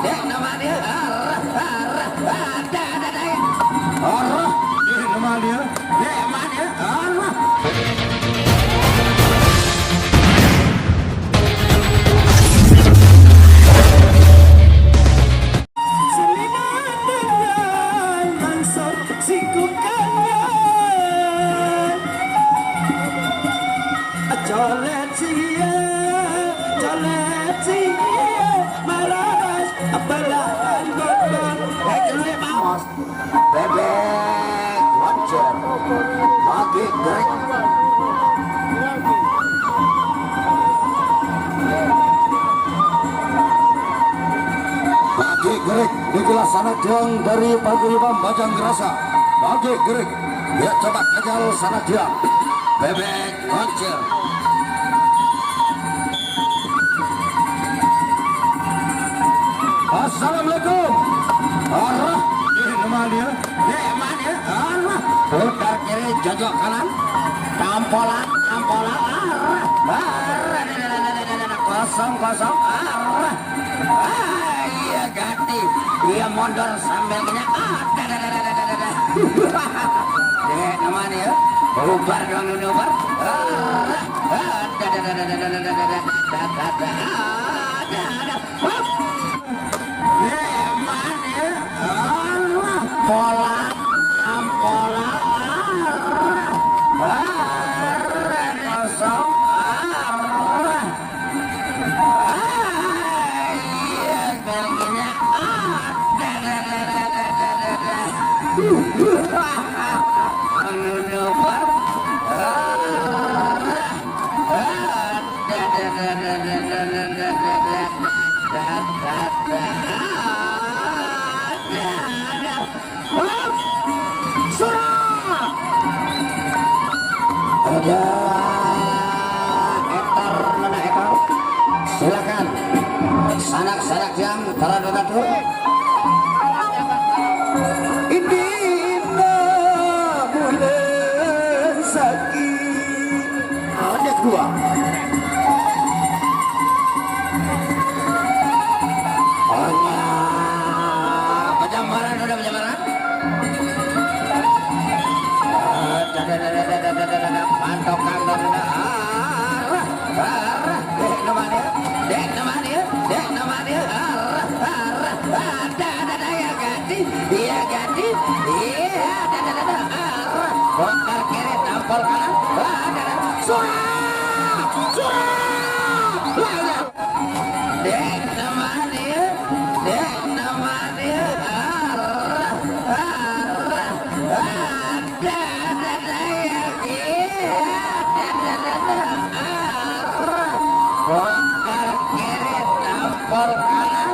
dek nama dia Nama dia. bebek wajar bagi grek bagi grek digelas sanadiang dari Paguyuban Bajang Gerasa. Bagi grek dia coba kejar sanadiang bebek wajar. Assalamualaikum. Arah Nama dia. Allah putar kiri jojok kanan tampolan kosong iya ganti dia mondor sambil kenyak deh namanya ya bubar dong bubar pola ampola kosong iya begini ada ekor mana ekor silakan sanak yang teradu ini mulai sakit ada dua hanya penjambaran udah penjambaran pantokan dek namanya dia ganti bongkar kiri tampol kanan dek namanya bongkar kiri tampol kanan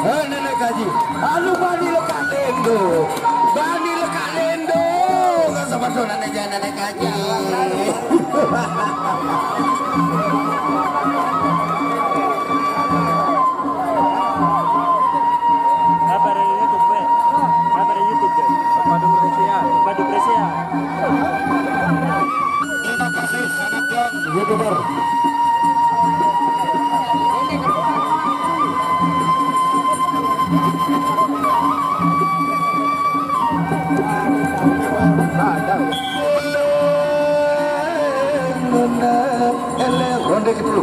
Nenek kaji. Anu bani lekat lendo. Nggak sama nenek kaji. Kabar YouTube deh. Padu Presia. Terima kasih sangat YouTuber. Ronde ke-10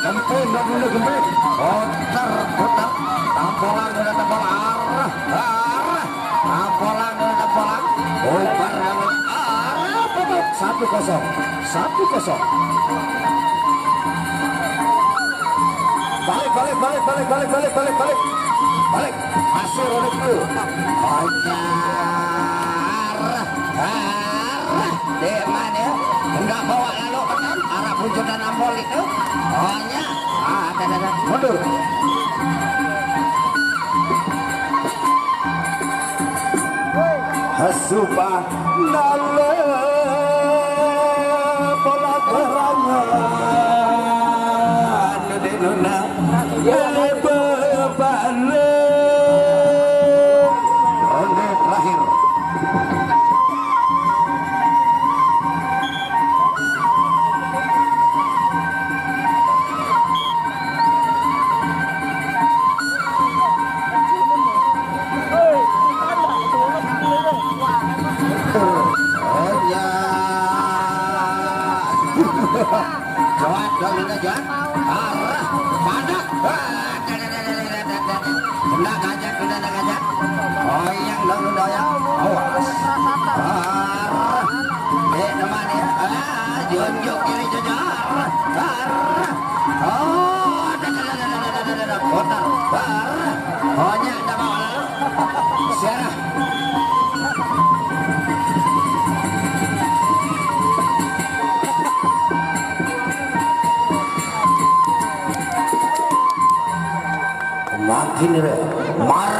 Gempin dan dulu gempin putar tampolan udah tampolan arah tampolan udah tampolan bubar arah betul 1-0 balik masih ronde ke-10 dek mana enggak bawa lalu kan arah puncutan ampol itu hanya ada mundur Hasupa nale pola kerangan nuna Nak kajak, udah nak kajak. Oh yang dong doyang. Awas. Teman ya. Junjuk kiri jujur. Oh, kotor. Oh nya ada bawa lalu. Siara. Makin mar